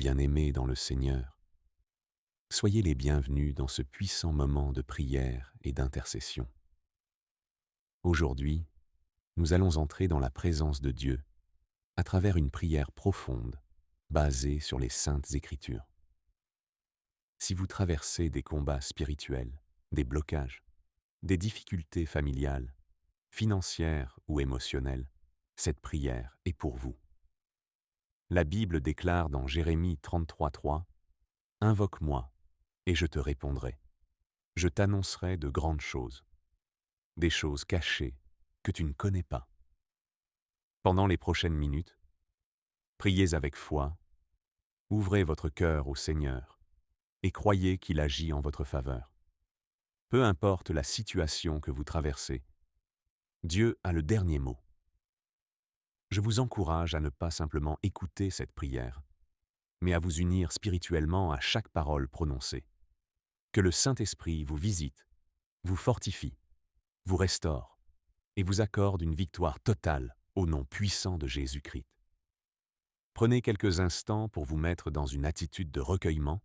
bien-aimés dans le Seigneur, soyez les bienvenus dans ce puissant moment de prière et d'intercession. Aujourd'hui, nous allons entrer dans la présence de Dieu à travers une prière profonde basée sur les Saintes Écritures. Si vous traversez des combats spirituels, des blocages, des difficultés familiales, financières ou émotionnelles, cette prière est pour vous. La Bible déclare dans Jérémie 33:3 « Invoque-moi, et je te répondrai. Je t'annoncerai de grandes choses, des choses cachées que tu ne connais pas. » Pendant les prochaines minutes, priez avec foi, ouvrez votre cœur au Seigneur et croyez qu'il agit en votre faveur. Peu importe la situation que vous traversez, Dieu a le dernier mot. Je vous encourage à ne pas simplement écouter cette prière, mais à vous unir spirituellement à chaque parole prononcée. Que le Saint-Esprit vous visite, vous fortifie, vous restaure et vous accorde une victoire totale au nom puissant de Jésus-Christ. Prenez quelques instants pour vous mettre dans une attitude de recueillement,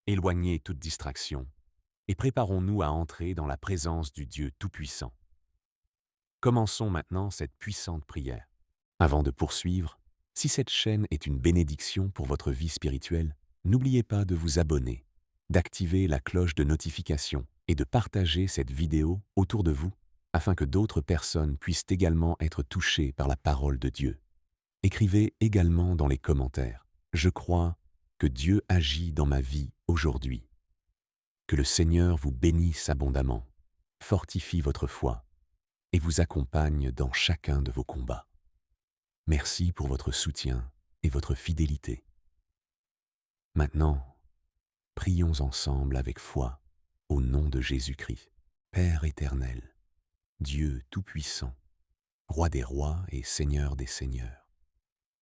éloignez toute distraction et préparons-nous à entrer dans la présence du Dieu Tout-Puissant. Commençons maintenant cette puissante prière. Avant de poursuivre, si cette chaîne est une bénédiction pour votre vie spirituelle, n'oubliez pas de vous abonner, d'activer la cloche de notification et de partager cette vidéo autour de vous afin que d'autres personnes puissent également être touchées par la parole de Dieu. Écrivez également dans les commentaires « Je crois que Dieu agit dans ma vie aujourd'hui ». Que le Seigneur vous bénisse abondamment, fortifie votre foi et vous accompagne dans chacun de vos combats. Merci pour votre soutien et votre fidélité. Maintenant, prions ensemble avec foi au nom de Jésus-Christ, Père éternel, Dieu tout-puissant, Roi des rois et Seigneur des seigneurs.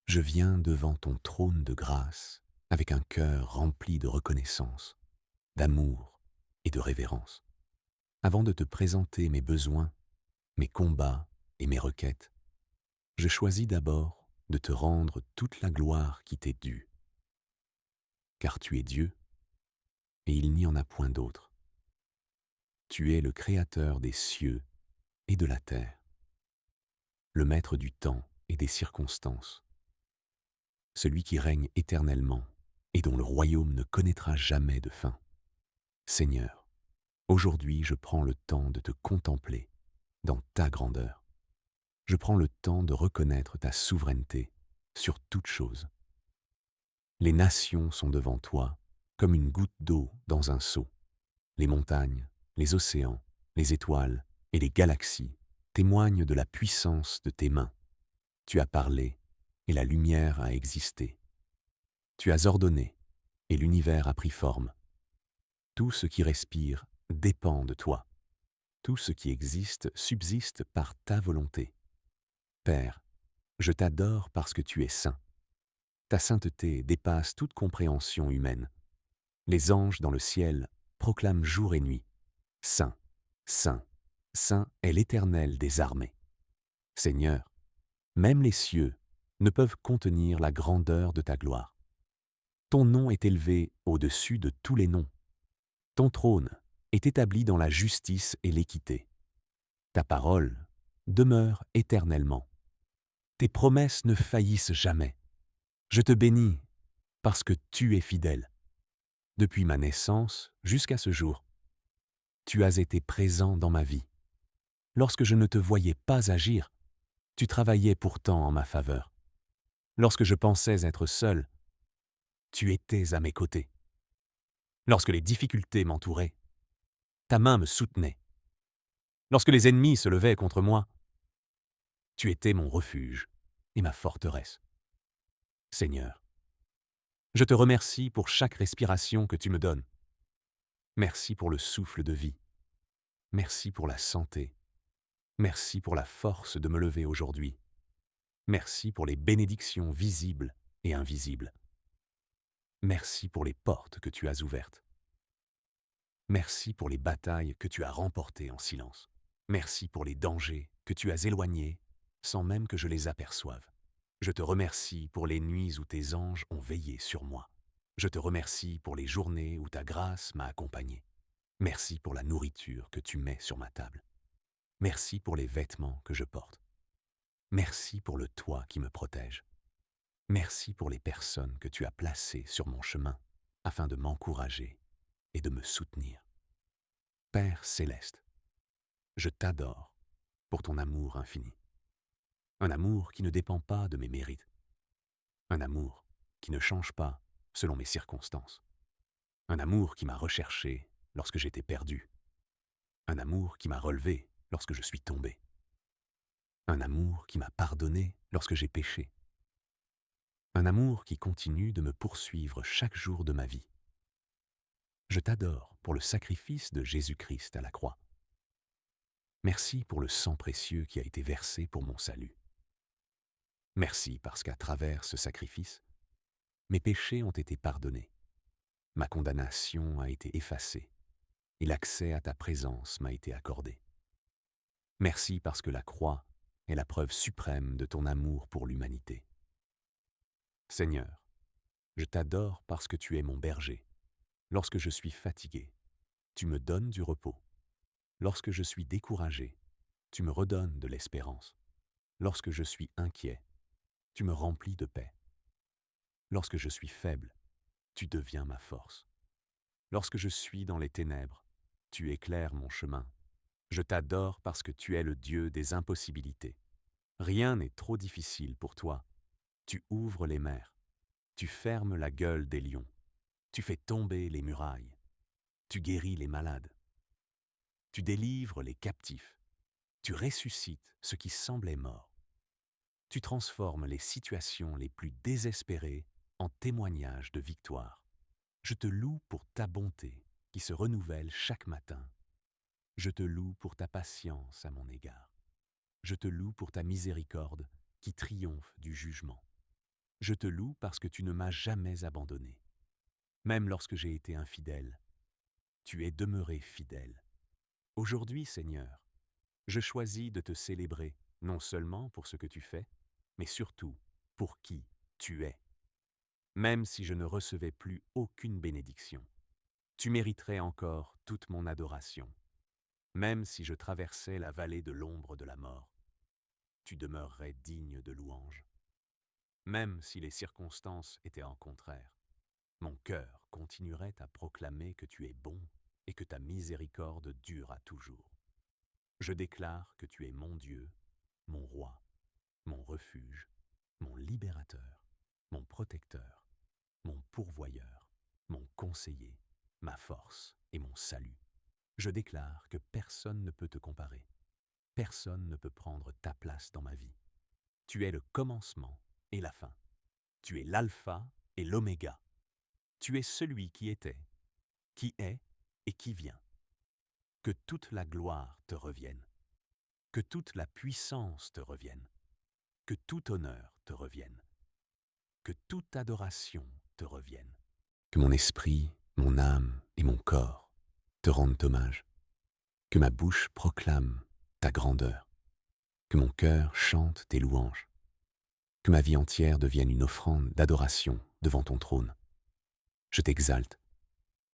Je viens devant ton trône de grâce avec un cœur rempli de reconnaissance, d'amour et de révérence. Avant de te présenter mes besoins, mes combats et mes requêtes, je choisis d'abord de te rendre toute la gloire qui t'est due. Car tu es Dieu, et il n'y en a point d'autre. Tu es le Créateur des cieux et de la terre, le Maître du temps et des circonstances, celui qui règne éternellement et dont le royaume ne connaîtra jamais de fin. Seigneur, aujourd'hui je prends le temps de te contempler dans ta grandeur. Je prends le temps de reconnaître ta souveraineté sur toute chose. Les nations sont devant toi comme une goutte d'eau dans un seau. Les montagnes, les océans, les étoiles et les galaxies témoignent de la puissance de tes mains. Tu as parlé et la lumière a existé. Tu as ordonné et l'univers a pris forme. Tout ce qui respire dépend de toi. Tout ce qui existe subsiste par ta volonté. Père, je t'adore parce que tu es saint. Ta sainteté dépasse toute compréhension humaine. Les anges dans le ciel proclament jour et nuit « Saint, Saint, Saint est l'Éternel des armées ». Seigneur, même les cieux ne peuvent contenir la grandeur de ta gloire. Ton nom est élevé au-dessus de tous les noms. Ton trône est établi dans la justice et l'équité. Ta parole demeure éternellement. Tes promesses ne faillissent jamais. Je te bénis parce que tu es fidèle. Depuis ma naissance jusqu'à ce jour, tu as été présent dans ma vie. Lorsque je ne te voyais pas agir, tu travaillais pourtant en ma faveur. Lorsque je pensais être seul, tu étais à mes côtés. Lorsque les difficultés m'entouraient, ta main me soutenait. Lorsque les ennemis se levaient contre moi, tu étais mon refuge et ma forteresse. Seigneur, je te remercie pour chaque respiration que tu me donnes. Merci pour le souffle de vie. Merci pour la santé. Merci pour la force de me lever aujourd'hui. Merci pour les bénédictions visibles et invisibles. Merci pour les portes que tu as ouvertes. Merci pour les batailles que tu as remportées en silence. Merci pour les dangers que tu as éloignés sans même que je les aperçoive. Je te remercie pour les nuits où tes anges ont veillé sur moi. Je te remercie pour les journées où ta grâce m'a accompagné. Merci pour la nourriture que tu mets sur ma table. Merci pour les vêtements que je porte. Merci pour le toit qui me protège. Merci pour les personnes que tu as placées sur mon chemin afin de m'encourager et de me soutenir. Père céleste, je t'adore pour ton amour infini. Un amour qui ne dépend pas de mes mérites. Un amour qui ne change pas selon mes circonstances. Un amour qui m'a recherché lorsque j'étais perdu. Un amour qui m'a relevé lorsque je suis tombé. Un amour qui m'a pardonné lorsque j'ai péché. Un amour qui continue de me poursuivre chaque jour de ma vie. Je t'adore pour le sacrifice de Jésus-Christ à la croix. Merci pour le sang précieux qui a été versé pour mon salut. Merci parce qu'à travers ce sacrifice, mes péchés ont été pardonnés. Ma condamnation a été effacée et l'accès à ta présence m'a été accordé. Merci parce que la croix est la preuve suprême de ton amour pour l'humanité. Seigneur, je t'adore parce que tu es mon berger. Lorsque je suis fatigué, tu me donnes du repos. Lorsque je suis découragé, tu me redonnes de l'espérance. Lorsque je suis inquiet, tu me remplis de paix. Lorsque je suis faible, tu deviens ma force. Lorsque je suis dans les ténèbres, tu éclaires mon chemin. Je t'adore parce que tu es le Dieu des impossibilités. Rien n'est trop difficile pour toi. Tu ouvres les mers. Tu fermes la gueule des lions. Tu fais tomber les murailles. Tu guéris les malades. Tu délivres les captifs. Tu ressuscites ce qui semblait mort. Tu transformes les situations les plus désespérées en témoignages de victoire. Je te loue pour ta bonté qui se renouvelle chaque matin. Je te loue pour ta patience à mon égard. Je te loue pour ta miséricorde qui triomphe du jugement. Je te loue parce que tu ne m'as jamais abandonné. Même lorsque j'ai été infidèle, tu es demeuré fidèle. Aujourd'hui, Seigneur, je choisis de te célébrer, non seulement pour ce que tu fais, mais surtout pour qui tu es. Même si je ne recevais plus aucune bénédiction, tu mériterais encore toute mon adoration. Même si je traversais la vallée de l'ombre de la mort, tu demeurerais digne de louange. Même si les circonstances étaient en contraire, mon cœur continuerait à proclamer que tu es bon et que ta miséricorde dure à toujours. Je déclare que tu es mon Dieu, mon roi, mon refuge, mon libérateur, mon protecteur, mon pourvoyeur, mon conseiller, ma force et mon salut. Je déclare que personne ne peut te comparer. Personne ne peut prendre ta place dans ma vie. Tu es le commencement et la fin. Tu es l'alpha et l'oméga. Tu es celui qui était, qui est et qui vient. Que toute la gloire te revienne. Que toute la puissance te revienne. Que tout honneur te revienne. Que toute adoration te revienne. Que mon esprit, mon âme et mon corps te rendent hommage. Que ma bouche proclame ta grandeur. Que mon cœur chante tes louanges. Que ma vie entière devienne une offrande d'adoration devant ton trône. Je t'exalte,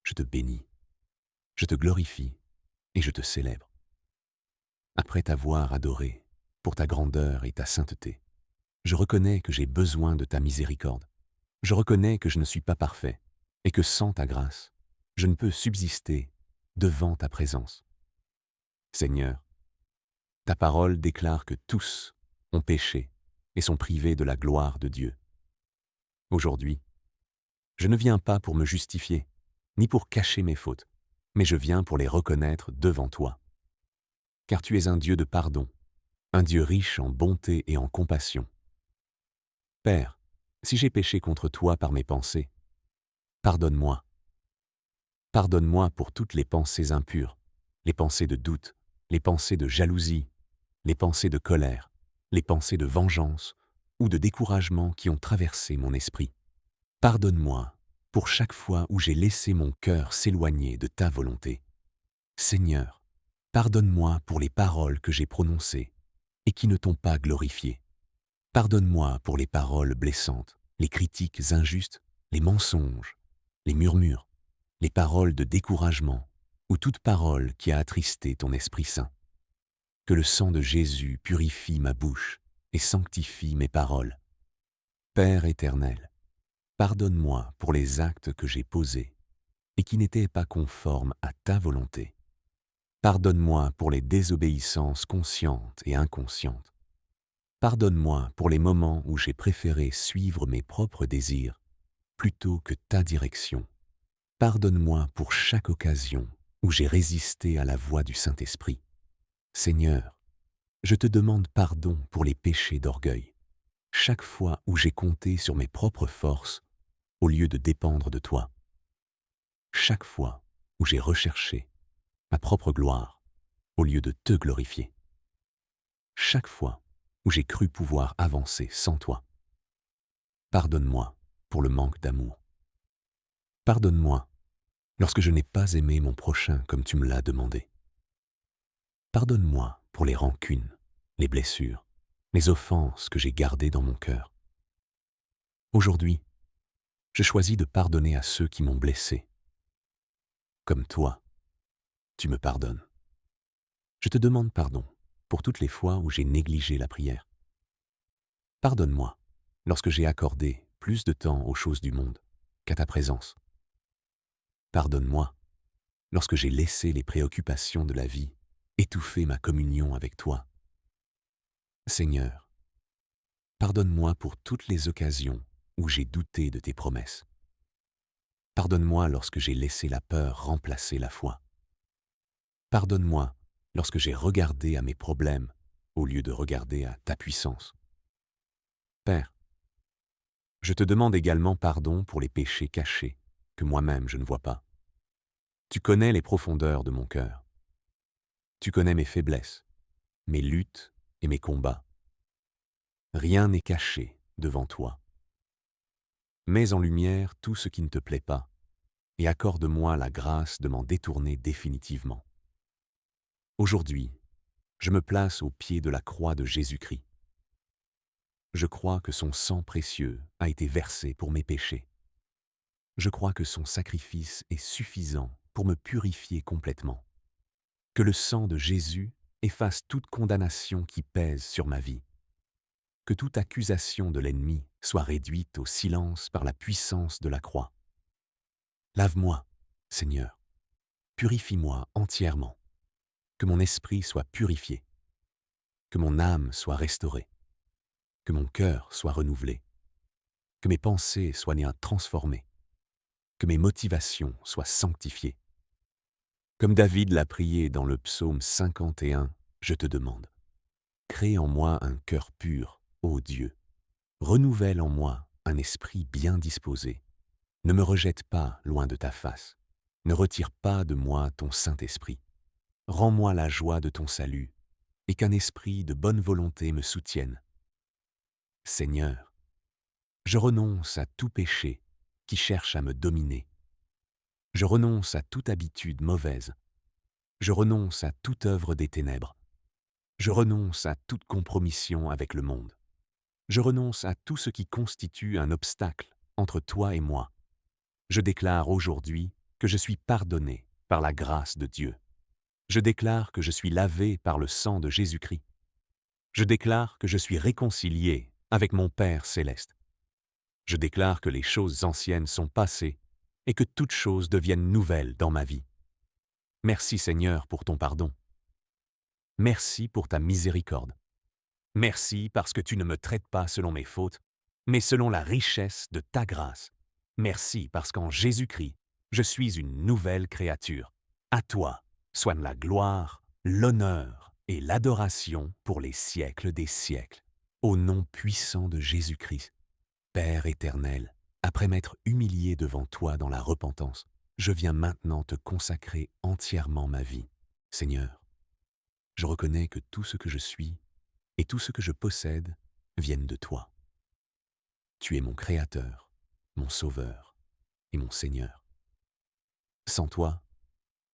je te bénis, je te glorifie et je te célèbre. Après t'avoir adoré pour ta grandeur et ta sainteté, je reconnais que j'ai besoin de ta miséricorde. Je reconnais que je ne suis pas parfait et que sans ta grâce, je ne peux subsister devant ta présence. Seigneur, ta parole déclare que tous ont péché et sont privés de la gloire de Dieu. Aujourd'hui, je ne viens pas pour me justifier, ni pour cacher mes fautes, mais je viens pour les reconnaître devant toi. Car tu es un Dieu de pardon, un Dieu riche en bonté et en compassion. Père, si j'ai péché contre toi par mes pensées, pardonne-moi. Pardonne-moi pour toutes les pensées impures, les pensées de doute, les pensées de jalousie, les pensées de colère, les pensées de vengeance ou de découragement qui ont traversé mon esprit. Pardonne-moi pour chaque fois où j'ai laissé mon cœur s'éloigner de ta volonté. Seigneur, pardonne-moi pour les paroles que j'ai prononcées et qui ne t'ont pas glorifié. Pardonne-moi pour les paroles blessantes, les critiques injustes, les mensonges les murmures, les paroles de découragement ou toute parole qui a attristé ton Esprit Saint. Que le sang de Jésus purifie ma bouche et sanctifie mes paroles. Père éternel, pardonne-moi pour les actes que j'ai posés et qui n'étaient pas conformes à ta volonté. Pardonne-moi pour les désobéissances conscientes et inconscientes. Pardonne-moi pour les moments où j'ai préféré suivre mes propres désirs plutôt que ta direction. Pardonne-moi pour chaque occasion où j'ai résisté à la voix du Saint-Esprit. Seigneur, je te demande pardon pour les péchés d'orgueil, chaque fois où j'ai compté sur mes propres forces au lieu de dépendre de toi. Chaque fois où j'ai recherché ma propre gloire au lieu de te glorifier. Chaque fois où j'ai cru pouvoir avancer sans toi. Pardonne-moi pour le manque d'amour. Pardonne-moi lorsque je n'ai pas aimé mon prochain comme tu me l'as demandé. Pardonne-moi pour les rancunes, les blessures, les offenses que j'ai gardées dans mon cœur. Aujourd'hui, je choisis de pardonner à ceux qui m'ont blessé. Comme toi, tu me pardonnes. Je te demande pardon pour toutes les fois où j'ai négligé la prière. Pardonne-moi lorsque j'ai accordé plus de temps aux choses du monde qu'à ta présence. Pardonne-moi lorsque j'ai laissé les préoccupations de la vie étouffer ma communion avec toi. Seigneur, pardonne-moi pour toutes les occasions où j'ai douté de tes promesses. Pardonne-moi lorsque j'ai laissé la peur remplacer la foi. Pardonne-moi lorsque j'ai regardé à mes problèmes au lieu de regarder à ta puissance. Père, je te demande également pardon pour les péchés cachés que moi-même je ne vois pas. Tu connais les profondeurs de mon cœur. Tu connais mes faiblesses, mes luttes et mes combats. Rien n'est caché devant toi. Mets en lumière tout ce qui ne te plaît pas et accorde-moi la grâce de m'en détourner définitivement. Aujourd'hui, je me place au pied de la croix de Jésus-Christ. Je crois que son sang précieux a été versé pour mes péchés. Je crois que son sacrifice est suffisant pour me purifier complètement. Que le sang de Jésus efface toute condamnation qui pèse sur ma vie. Que toute accusation de l'ennemi soit réduite au silence par la puissance de la croix. Lave-moi, Seigneur. Purifie-moi entièrement. Que mon esprit soit purifié. Que mon âme soit restaurée. Que mon cœur soit renouvelé. Que mes pensées soient transformées. Que mes motivations soient sanctifiées. Comme David l'a prié dans le psaume 51, je te demande. Crée en moi un cœur pur, ô Dieu. Renouvelle en moi un esprit bien disposé. Ne me rejette pas loin de ta face. Ne retire pas de moi ton Saint-Esprit. Rends-moi la joie de ton salut et qu'un esprit de bonne volonté me soutienne. Seigneur, je renonce à tout péché qui cherche à me dominer. Je renonce à toute habitude mauvaise. Je renonce à toute œuvre des ténèbres. Je renonce à toute compromission avec le monde. Je renonce à tout ce qui constitue un obstacle entre toi et moi. Je déclare aujourd'hui que je suis pardonné par la grâce de Dieu. Je déclare que je suis lavé par le sang de Jésus-Christ. Je déclare que je suis réconcilié avec mon Père céleste. Je déclare que les choses anciennes sont passées et que toutes choses deviennent nouvelles dans ma vie. Merci Seigneur pour ton pardon. Merci pour ta miséricorde. Merci parce que tu ne me traites pas selon mes fautes, mais selon la richesse de ta grâce. Merci parce qu'en Jésus-Christ, je suis une nouvelle créature. À toi soient la gloire, l'honneur et l'adoration pour les siècles des siècles. Au nom puissant de Jésus-Christ, Père éternel, après m'être humilié devant toi dans la repentance, je viens maintenant te consacrer entièrement ma vie. Seigneur, je reconnais que tout ce que je suis et tout ce que je possède viennent de toi. Tu es mon Créateur, mon Sauveur et mon Seigneur. Sans toi,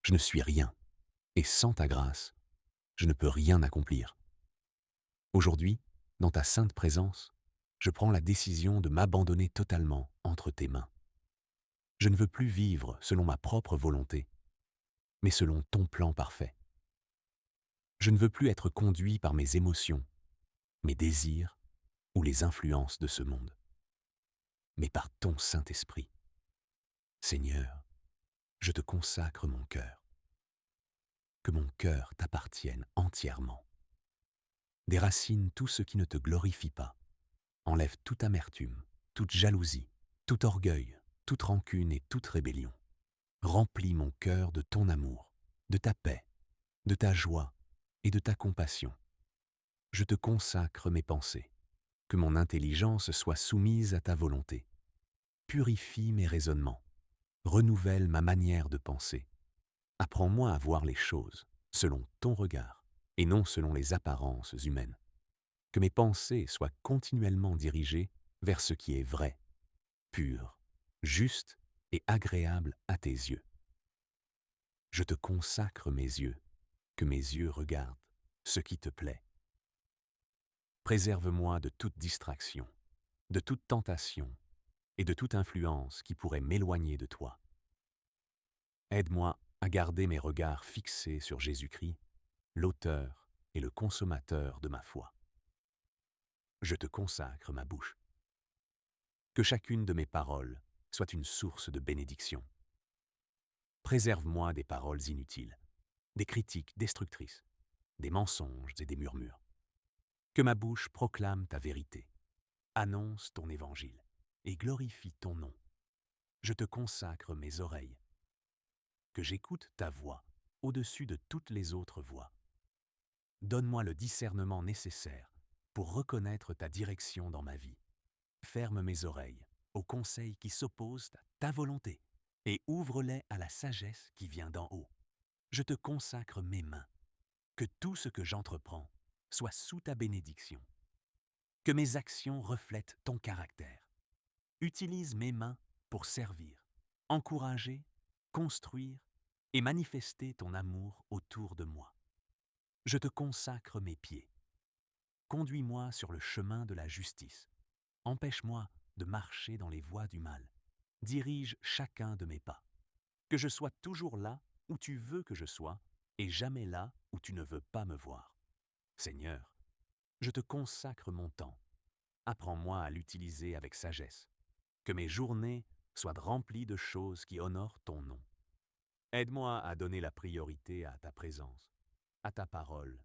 je ne suis rien, et sans ta grâce, je ne peux rien accomplir. Aujourd'hui, dans ta sainte présence, je prends la décision de m'abandonner totalement entre tes mains. Je ne veux plus vivre selon ma propre volonté, mais selon ton plan parfait. Je ne veux plus être conduit par mes émotions, mes désirs ou les influences de ce monde, mais par ton Saint-Esprit. Seigneur, je te consacre mon cœur. Que mon cœur t'appartienne entièrement. Déracine tout ce qui ne te glorifie pas. Enlève toute amertume, toute jalousie, tout orgueil, toute rancune et toute rébellion. Remplis mon cœur de ton amour, de ta paix, de ta joie et de ta compassion. Je te consacre mes pensées. Que mon intelligence soit soumise à ta volonté. Purifie mes raisonnements. Renouvelle ma manière de penser. Apprends-moi à voir les choses selon ton regard et non selon les apparences humaines. Que mes pensées soient continuellement dirigées vers ce qui est vrai, pur, juste et agréable à tes yeux. Je te consacre mes yeux, que mes yeux regardent ce qui te plaît. Préserve-moi de toute distraction, de toute tentation et de toute influence qui pourrait m'éloigner de toi. Aide-moi à garder mes regards fixés sur Jésus-Christ, l'auteur et le consommateur de ma foi. Je te consacre ma bouche. Que chacune de mes paroles soit une source de bénédiction. Préserve-moi des paroles inutiles, des critiques destructrices, des mensonges et des murmures. Que ma bouche proclame ta vérité, annonce ton évangile et glorifie ton nom. Je te consacre mes oreilles. Que j'écoute ta voix au-dessus de toutes les autres voix. Donne-moi le discernement nécessaire pour reconnaître ta direction dans ma vie. Ferme mes oreilles aux conseils qui s'opposent à ta volonté et ouvre-les à la sagesse qui vient d'en haut. Je te consacre mes mains. Que tout ce que j'entreprends soit sous ta bénédiction. Que mes actions reflètent ton caractère. Utilise mes mains pour servir, encourager, construire et manifester ton amour autour de moi. Je te consacre mes pieds. Conduis-moi sur le chemin de la justice. Empêche-moi de marcher dans les voies du mal. Dirige chacun de mes pas. Que je sois toujours là où tu veux que je sois et jamais là où tu ne veux pas me voir. Seigneur, je te consacre mon temps. Apprends-moi à l'utiliser avec sagesse. Que mes journées soient remplies de choses qui honorent ton nom. Aide-moi à donner la priorité à ta présence, à ta parole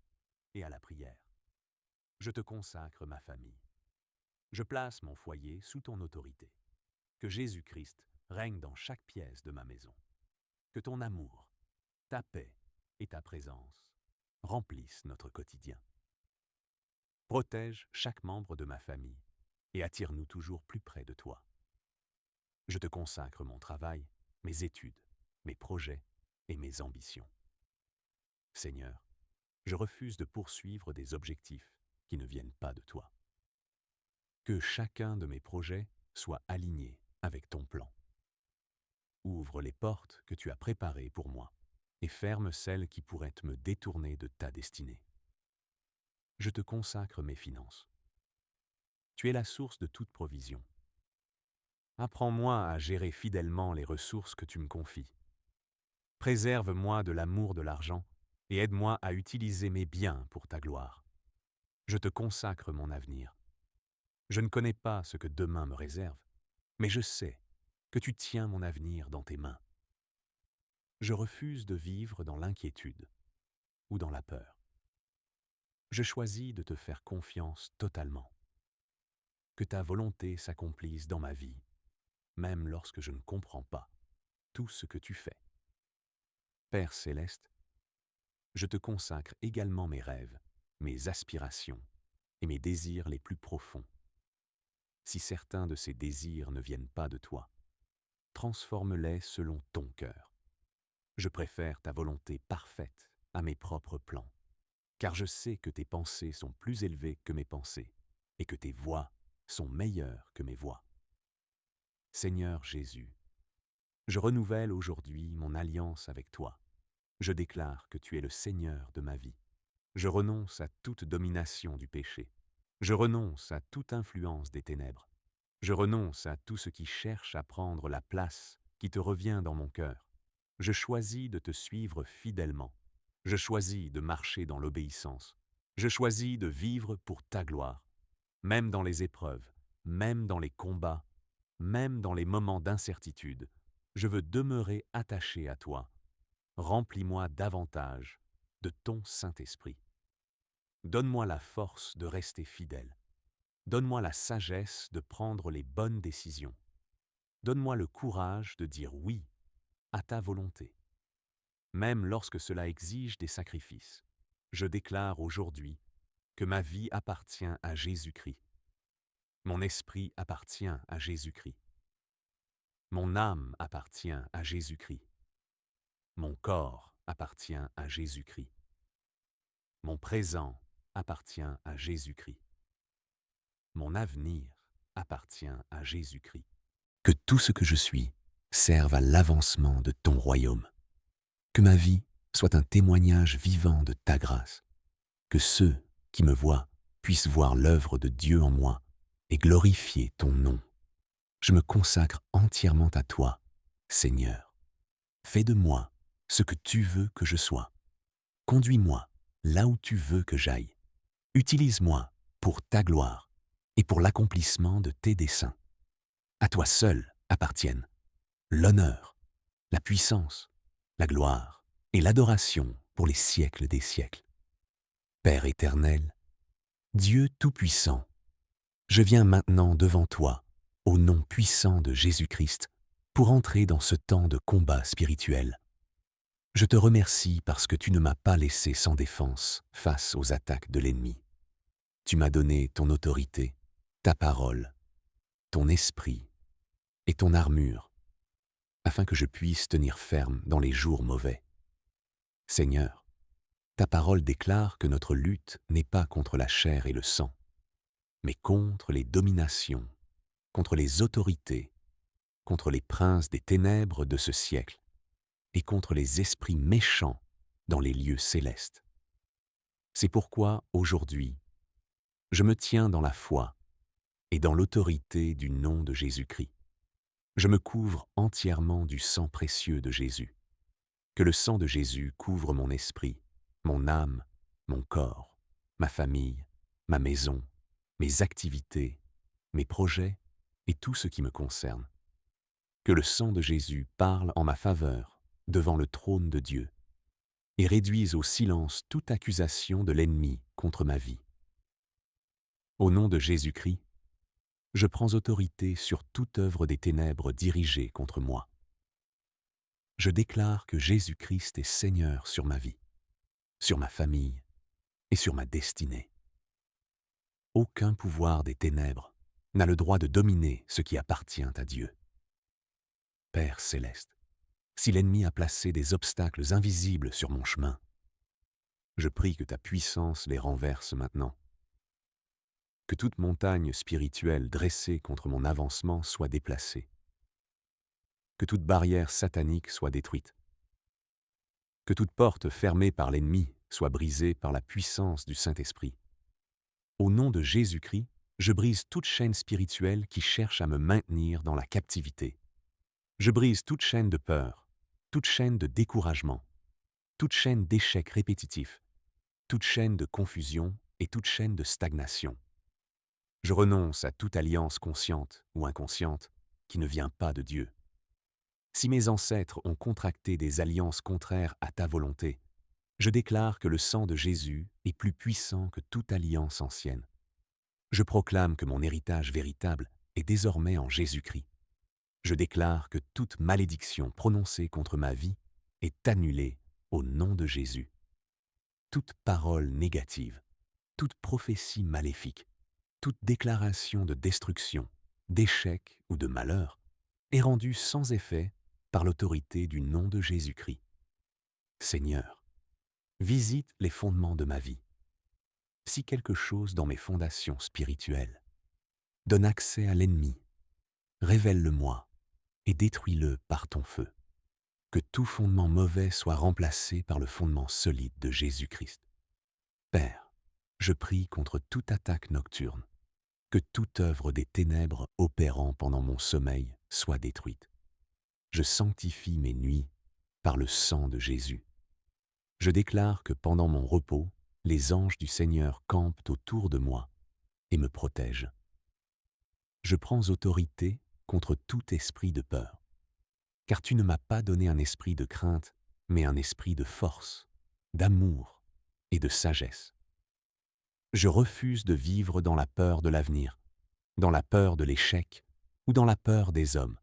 et à la prière. Je te consacre ma famille. Je place mon foyer sous ton autorité. Que Jésus-Christ règne dans chaque pièce de ma maison. Que ton amour, ta paix et ta présence remplissent notre quotidien. Protège chaque membre de ma famille et attire-nous toujours plus près de toi. Je te consacre mon travail, mes études, mes projets et mes ambitions. Seigneur, je refuse de poursuivre des objectifs qui ne viennent pas de toi. Que chacun de mes projets soit aligné avec ton plan. Ouvre les portes que tu as préparées pour moi et ferme celles qui pourraient me détourner de ta destinée. Je te consacre mes finances. Tu es la source de toute provision. Apprends-moi à gérer fidèlement les ressources que tu me confies. Préserve-moi de l'amour de l'argent et aide-moi à utiliser mes biens pour ta gloire. Je te consacre mon avenir. Je ne connais pas ce que demain me réserve, mais je sais que tu tiens mon avenir dans tes mains. Je refuse de vivre dans l'inquiétude ou dans la peur. Je choisis de te faire confiance totalement. Que ta volonté s'accomplisse dans ma vie, même lorsque je ne comprends pas tout ce que tu fais. Père céleste, je te consacre également mes rêves, mes aspirations et mes désirs les plus profonds. Si certains de ces désirs ne viennent pas de toi, transforme-les selon ton cœur. Je préfère ta volonté parfaite à mes propres plans, car je sais que tes pensées sont plus élevées que mes pensées et que tes voies sont meilleures que mes voies. Seigneur Jésus, je renouvelle aujourd'hui mon alliance avec toi. Je déclare que tu es le Seigneur de ma vie. Je renonce à toute domination du péché. Je renonce à toute influence des ténèbres. Je renonce à tout ce qui cherche à prendre la place qui te revient dans mon cœur. Je choisis de te suivre fidèlement. Je choisis de marcher dans l'obéissance. Je choisis de vivre pour ta gloire, même dans les épreuves, même dans les combats, même dans les moments d'incertitude. Je veux demeurer attaché à toi. Remplis-moi davantage de ton Saint-Esprit. Donne-moi la force de rester fidèle. Donne-moi la sagesse de prendre les bonnes décisions. Donne-moi le courage de dire oui à ta volonté, même lorsque cela exige des sacrifices. Je déclare aujourd'hui que ma vie appartient à Jésus-Christ. Mon esprit appartient à Jésus-Christ. Mon âme appartient à Jésus-Christ. Mon corps appartient à Jésus-Christ. Mon présent appartient à Jésus-Christ. Mon avenir appartient à Jésus-Christ. Que tout ce que je suis serve à l'avancement de ton royaume. Que ma vie soit un témoignage vivant de ta grâce. Que ceux qui me voient puissent voir l'œuvre de Dieu en moi et glorifier ton nom. Je me consacre entièrement à toi, Seigneur. Fais de moi ce que tu veux que je sois. Conduis-moi là où tu veux que j'aille. Utilise-moi pour ta gloire et pour l'accomplissement de tes desseins. À toi seul appartiennent l'honneur, la puissance, la gloire et l'adoration pour les siècles des siècles. Père éternel, Dieu Tout-Puissant, je viens maintenant devant toi, au nom puissant de Jésus-Christ, pour entrer dans ce temps de combat spirituel. Je te remercie parce que tu ne m'as pas laissé sans défense face aux attaques de l'ennemi. Tu m'as donné ton autorité, ta parole, ton esprit et ton armure, afin que je puisse tenir ferme dans les jours mauvais. Seigneur, ta parole déclare que notre lutte n'est pas contre la chair et le sang, mais contre les dominations, contre les autorités, contre les princes des ténèbres de ce siècle et contre les esprits méchants dans les lieux célestes. C'est pourquoi, aujourd'hui, je me tiens dans la foi et dans l'autorité du nom de Jésus-Christ. Je me couvre entièrement du sang précieux de Jésus. Que le sang de Jésus couvre mon esprit, mon âme, mon corps, ma famille, ma maison, mes activités, mes projets et tout ce qui me concerne. Que le sang de Jésus parle en ma faveur devant le trône de Dieu et réduise au silence toute accusation de l'ennemi contre ma vie. Au nom de Jésus-Christ, je prends autorité sur toute œuvre des ténèbres dirigée contre moi. Je déclare que Jésus-Christ est Seigneur sur ma vie, sur ma famille et sur ma destinée. Aucun pouvoir des ténèbres n'a le droit de dominer ce qui appartient à Dieu. Père céleste, si l'ennemi a placé des obstacles invisibles sur mon chemin, je prie que ta puissance les renverse maintenant. Que toute montagne spirituelle dressée contre mon avancement soit déplacée. Que toute barrière satanique soit détruite. Que toute porte fermée par l'ennemi soit brisée par la puissance du Saint-Esprit. Au nom de Jésus-Christ, je brise toute chaîne spirituelle qui cherche à me maintenir dans la captivité. Je brise toute chaîne de peur, toute chaîne de découragement, toute chaîne d'échecs répétitifs, toute chaîne de confusion et toute chaîne de stagnation. Je renonce à toute alliance consciente ou inconsciente qui ne vient pas de Dieu. Si mes ancêtres ont contracté des alliances contraires à ta volonté, je déclare que le sang de Jésus est plus puissant que toute alliance ancienne. Je proclame que mon héritage véritable est désormais en Jésus-Christ. Je déclare que toute malédiction prononcée contre ma vie est annulée au nom de Jésus. Toute parole négative, toute prophétie maléfique, toute déclaration de destruction, d'échec ou de malheur est rendue sans effet par l'autorité du nom de Jésus-Christ. Seigneur, visite les fondements de ma vie. Si quelque chose dans mes fondations spirituelles donne accès à l'ennemi, révèle-le-moi et détruis-le par ton feu. Que tout fondement mauvais soit remplacé par le fondement solide de Jésus-Christ. Père, je prie contre toute attaque nocturne, que toute œuvre des ténèbres opérant pendant mon sommeil soit détruite. je sanctifie mes nuits par le sang de Jésus. Je déclare que pendant mon repos, les anges du Seigneur campent autour de moi et me protègent. Je prends autorité contre tout esprit de peur, car tu ne m'as pas donné un esprit de crainte, mais un esprit de force, d'amour et de sagesse. Je refuse de vivre dans la peur de l'avenir, dans la peur de l'échec ou dans la peur des hommes.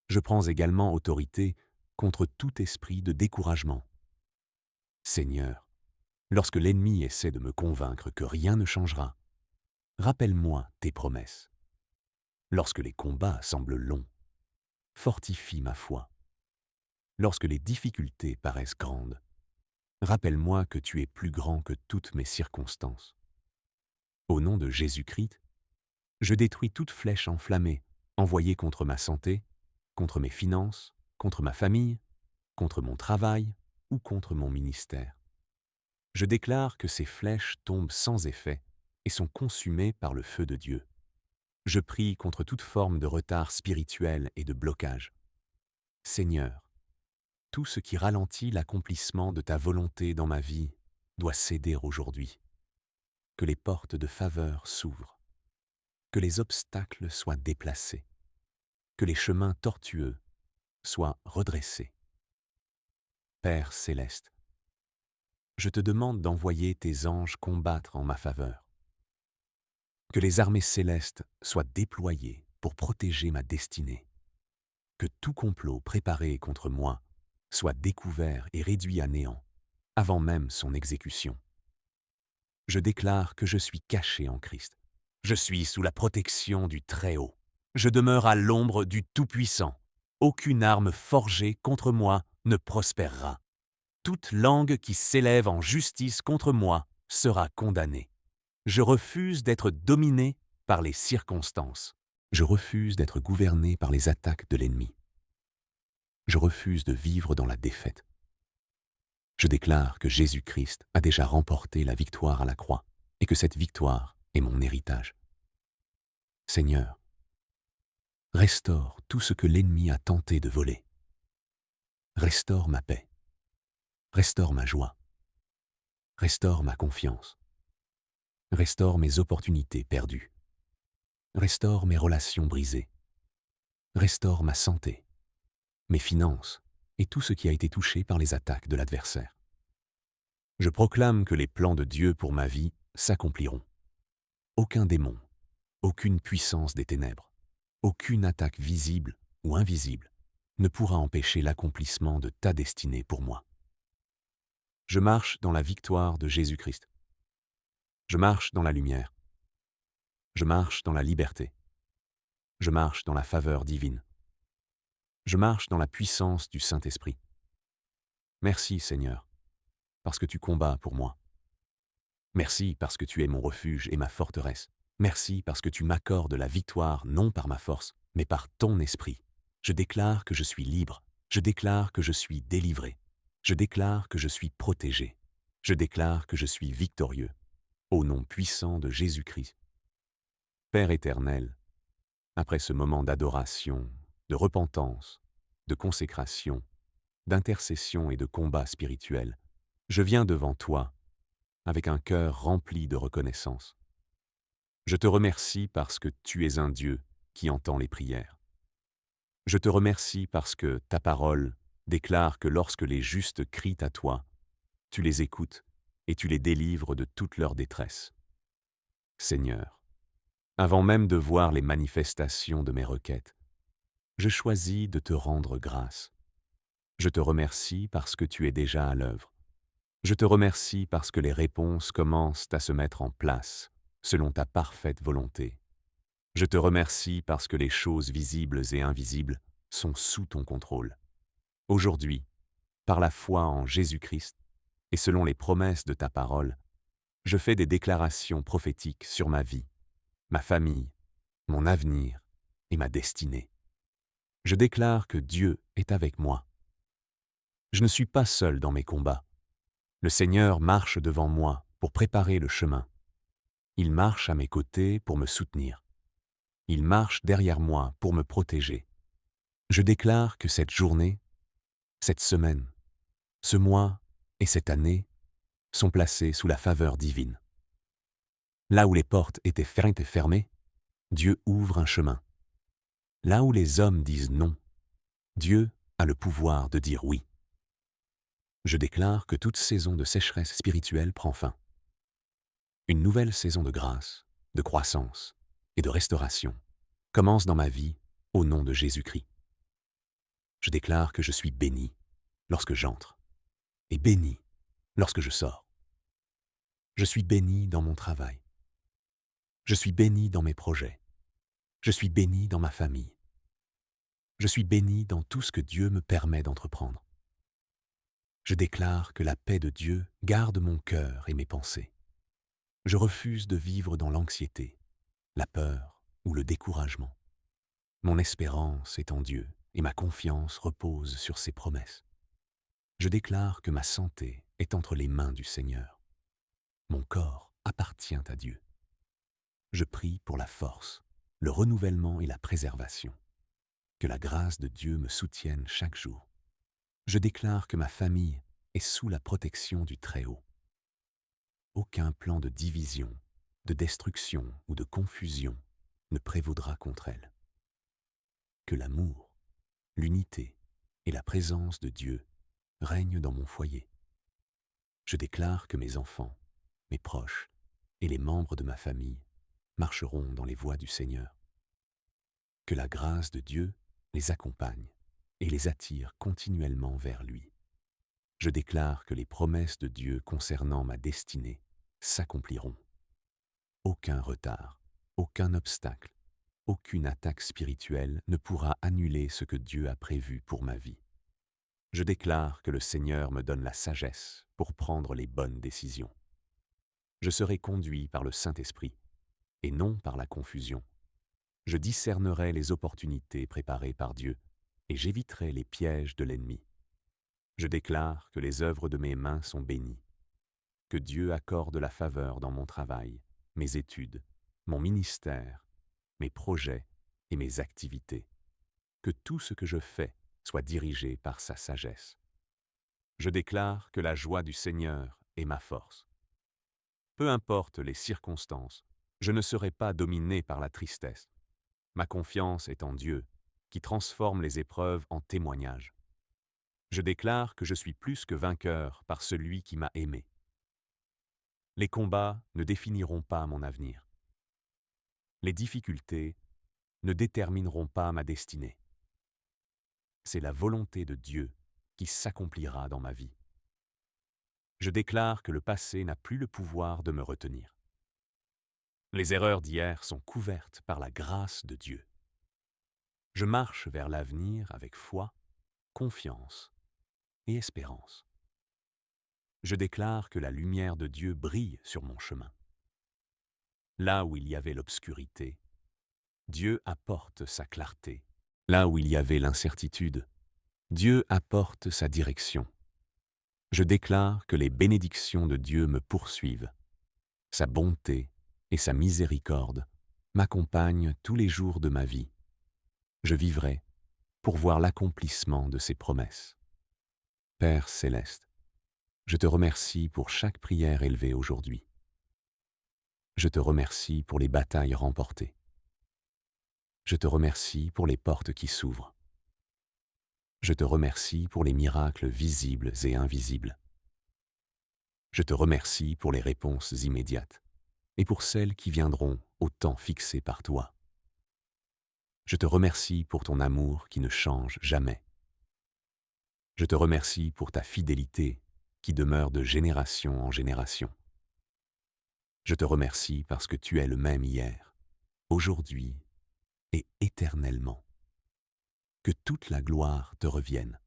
Je prends également autorité contre tout esprit de découragement. Seigneur, lorsque l'ennemi essaie de me convaincre que rien ne changera, rappelle-moi tes promesses. Lorsque les combats semblent longs, fortifie ma foi. Lorsque les difficultés paraissent grandes, rappelle-moi que tu es plus grand que toutes mes circonstances. Au nom de Jésus-Christ, je détruis toute flèche enflammée envoyée contre ma santé, contre mes finances, contre ma famille, contre mon travail ou contre mon ministère. Je déclare que ces flèches tombent sans effet et sont consumées par le feu de Dieu. Je prie contre toute forme de retard spirituel et de blocage. Seigneur, tout ce qui ralentit l'accomplissement de ta volonté dans ma vie doit céder aujourd'hui. Que les portes de faveur s'ouvrent, que les obstacles soient déplacés, que les chemins tortueux soient redressés. Père céleste, je te demande d'envoyer tes anges combattre en ma faveur. Que les armées célestes soient déployées pour protéger ma destinée. Que tout complot préparé contre moi soit découvert et réduit à néant, avant même son exécution. Je déclare que je suis caché en Christ. Je suis sous la protection du Très-Haut. Je demeure à l'ombre du Tout-Puissant. Aucune arme forgée contre moi ne prospérera. Toute langue qui s'élève en justice contre moi sera condamnée. Je refuse d'être dominé par les circonstances. Je refuse d'être gouverné par les attaques de l'ennemi. Je refuse de vivre dans la défaite. Je déclare que Jésus-Christ a déjà remporté la victoire à la croix et que cette victoire est mon héritage. Seigneur, restaure tout ce que l'ennemi a tenté de voler. Restaure ma paix. Restaure ma joie. Restaure ma confiance. Restaure mes opportunités perdues. Restaure mes relations brisées. Restaure ma santé, mes finances et tout ce qui a été touché par les attaques de l'adversaire. Je proclame que les plans de Dieu pour ma vie s'accompliront. Aucun démon, aucune puissance des ténèbres, aucune attaque visible ou invisible ne pourra empêcher l'accomplissement de ta destinée pour moi. Je marche dans la victoire de Jésus-Christ. Je marche dans la lumière. Je marche dans la liberté. Je marche dans la faveur divine. Je marche dans la puissance du Saint-Esprit. Merci, Seigneur, parce que tu combats pour moi. Merci parce que tu es mon refuge et ma forteresse. Merci parce que tu m'accordes la victoire non par ma force, mais par ton esprit. Je déclare que je suis libre. Je déclare que je suis délivré. Je déclare que je suis protégé. Je déclare que je suis victorieux. Au nom puissant de Jésus-Christ. Père éternel, après ce moment d'adoration, de repentance, de consécration, d'intercession et de combat spirituel, je viens devant toi avec un cœur rempli de reconnaissance. Je te remercie parce que tu es un Dieu qui entend les prières. Je te remercie parce que ta parole déclare que lorsque les justes crient à toi, tu les écoutes et tu les délivres de toute leur détresse. Seigneur, avant même de voir les manifestations de mes requêtes, je choisis de te rendre grâce. Je te remercie parce que tu es déjà à l'œuvre. Je te remercie parce que les réponses commencent à se mettre en place selon ta parfaite volonté. Je te remercie parce que les choses visibles et invisibles sont sous ton contrôle. Aujourd'hui, par la foi en Jésus-Christ et selon les promesses de ta parole, je fais des déclarations prophétiques sur ma vie, ma famille, mon avenir et ma destinée. Je déclare que Dieu est avec moi. Je ne suis pas seul dans mes combats. Le Seigneur marche devant moi pour préparer le chemin. Il marche à mes côtés pour me soutenir. Il marche derrière moi pour me protéger. Je déclare que cette journée, cette semaine, ce mois et cette année sont placés sous la faveur divine. Là où les portes étaient fermées, Dieu ouvre un chemin. Là où les hommes disent non, Dieu a le pouvoir de dire oui. Je déclare que toute saison de sécheresse spirituelle prend fin. Une nouvelle saison de grâce, de croissance et de restauration commence dans ma vie au nom de Jésus-Christ. Je déclare que je suis béni lorsque j'entre et béni lorsque je sors. Je suis béni dans mon travail. Je suis béni dans mes projets. Je suis béni dans ma famille. Je suis béni dans tout ce que Dieu me permet d'entreprendre. Je déclare que la paix de Dieu garde mon cœur et mes pensées. Je refuse de vivre dans l'anxiété, la peur ou le découragement. Mon espérance est en Dieu et ma confiance repose sur ses promesses. Je déclare que ma santé est entre les mains du Seigneur. Mon corps appartient à Dieu. Je prie pour la force, le renouvellement et la préservation. Que la grâce de Dieu me soutienne chaque jour. Je déclare que ma famille est sous la protection du Très-Haut. Aucun plan de division, de destruction ou de confusion ne prévaudra contre elle. Que l'amour, l'unité et la présence de Dieu règnent dans mon foyer. Je déclare que mes enfants, mes proches et les membres de ma famille marcheront dans les voies du Seigneur. Que la grâce de Dieu les accompagne et les attire continuellement vers lui. Je déclare que les promesses de Dieu concernant ma destinée s'accompliront. Aucun retard, aucun obstacle, aucune attaque spirituelle ne pourra annuler ce que Dieu a prévu pour ma vie. Je déclare que le Seigneur me donne la sagesse pour prendre les bonnes décisions. Je serai conduit par le Saint-Esprit et non par la confusion. Je discernerai les opportunités préparées par Dieu et j'éviterai les pièges de l'ennemi. Je déclare que les œuvres de mes mains sont bénies, que Dieu accorde la faveur dans mon travail, mes études, mon ministère, mes projets et mes activités, que tout ce que je fais soit dirigé par sa sagesse. Je déclare que la joie du Seigneur est ma force. Peu importe les circonstances, je ne serai pas dominé par la tristesse. Ma confiance est en Dieu, qui transforme les épreuves en témoignages. Je déclare que je suis plus que vainqueur par celui qui m'a aimé. Les combats ne définiront pas mon avenir. Les difficultés ne détermineront pas ma destinée. C'est la volonté de Dieu qui s'accomplira dans ma vie. Je déclare que le passé n'a plus le pouvoir de me retenir. Les erreurs d'hier sont couvertes par la grâce de Dieu. Je marche vers l'avenir avec foi, confiance et espérance. Je déclare que la lumière de Dieu brille sur mon chemin. Là où il y avait l'obscurité, Dieu apporte sa clarté. Là où il y avait l'incertitude, Dieu apporte sa direction. Je déclare que les bénédictions de Dieu me poursuivent. Sa bonté et sa miséricorde m'accompagnent tous les jours de ma vie. Je vivrai pour voir l'accomplissement de ses promesses. Père céleste, je te remercie pour chaque prière élevée aujourd'hui. Je te remercie pour les batailles remportées. Je te remercie pour les portes qui s'ouvrent. Je te remercie pour les miracles visibles et invisibles. Je te remercie pour les réponses immédiates et pour celles qui viendront au temps fixé par toi. Je te remercie pour ton amour qui ne change jamais. Je te remercie pour ta fidélité qui demeure de génération en génération. Je te remercie parce que tu es le même hier, aujourd'hui et éternellement. Que toute la gloire te revienne.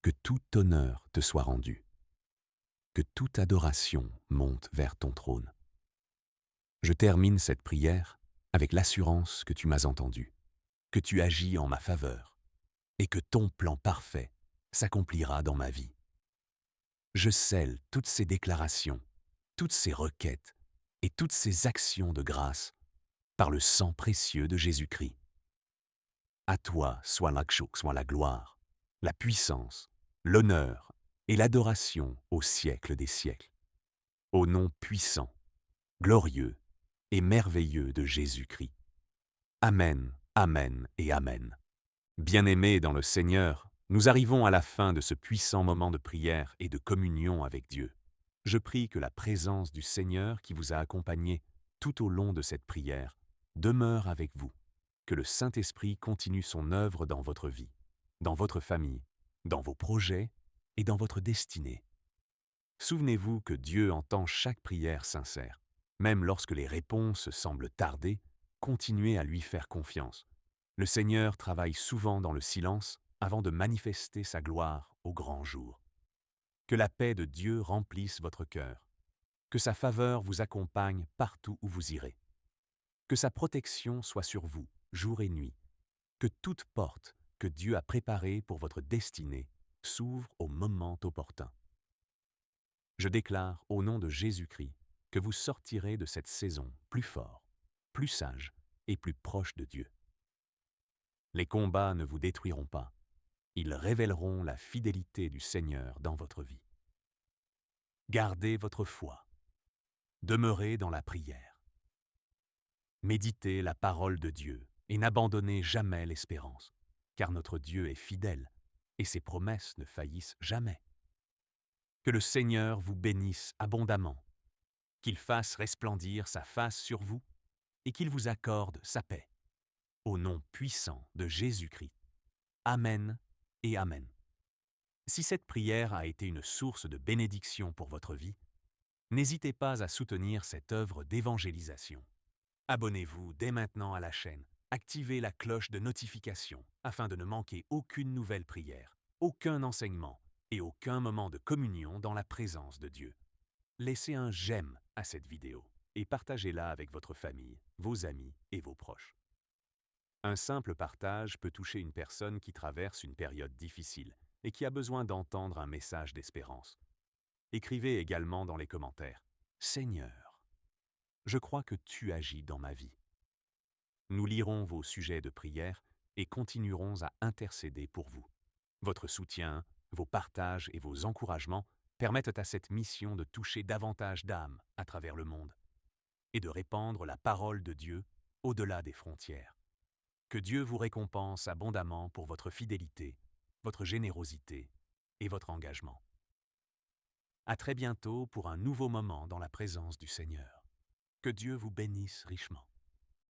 Que tout honneur te soit rendu. Que toute adoration monte vers ton trône. Je termine cette prière avec l'assurance que tu m'as entendu, que tu agis en ma faveur et que ton plan parfait s'accomplira dans ma vie. Je scelle toutes ces déclarations, toutes ces requêtes et toutes ces actions de grâce par le sang précieux de Jésus-Christ. À toi soit l'akshuk, soit la gloire, la puissance, l'honneur et l'adoration au siècle des siècles. Au nom puissant, glorieux et merveilleux de Jésus-Christ. Amen, Amen et Amen. Bien-aimés dans le Seigneur, nous arrivons à la fin de ce puissant moment de prière et de communion avec Dieu. Je prie que la présence du Seigneur qui vous a accompagné tout au long de cette prière demeure avec vous, que le Saint-Esprit continue son œuvre dans votre vie, dans votre famille, dans vos projets et dans votre destinée. Souvenez-vous que Dieu entend chaque prière sincère. Même lorsque les réponses semblent tarder, continuez à lui faire confiance. Le Seigneur travaille souvent dans le silence avant de manifester sa gloire au grand jour. Que la paix de Dieu remplisse votre cœur. Que sa faveur vous accompagne partout où vous irez. Que sa protection soit sur vous, jour et nuit. Que toute porte que Dieu a préparée pour votre destinée s'ouvre au moment opportun. Je déclare au nom de Jésus-Christ que vous sortirez de cette saison plus fort, plus sage et plus proche de Dieu. Les combats ne vous détruiront pas, ils révéleront la fidélité du Seigneur dans votre vie. Gardez votre foi, demeurez dans la prière. Méditez la parole de Dieu et n'abandonnez jamais l'espérance, car notre Dieu est fidèle et ses promesses ne faillissent jamais. Que le Seigneur vous bénisse abondamment, qu'il fasse resplendir sa face sur vous et qu'il vous accorde sa paix. Au nom puissant de Jésus-Christ. Amen et Amen. Si cette prière a été une source de bénédiction pour votre vie, n'hésitez pas à soutenir cette œuvre d'évangélisation. Abonnez-vous dès maintenant à la chaîne, activez la cloche de notification afin de ne manquer aucune nouvelle prière, aucun enseignement et aucun moment de communion dans la présence de Dieu. Laissez un j'aime à cette vidéo et partagez-la avec votre famille, vos amis et vos proches. Un simple partage peut toucher une personne qui traverse une période difficile et qui a besoin d'entendre un message d'espérance. Écrivez également dans les commentaires « Seigneur, je crois que tu agis dans ma vie ». Nous lirons vos sujets de prière et continuerons à intercéder pour vous. Votre soutien, vos partages et vos encouragements permettent à cette mission de toucher davantage d'âmes à travers le monde et de répandre la parole de Dieu au-delà des frontières. Que Dieu vous récompense abondamment pour votre fidélité, votre générosité et votre engagement. À très bientôt pour un nouveau moment dans la présence du Seigneur. Que Dieu vous bénisse richement.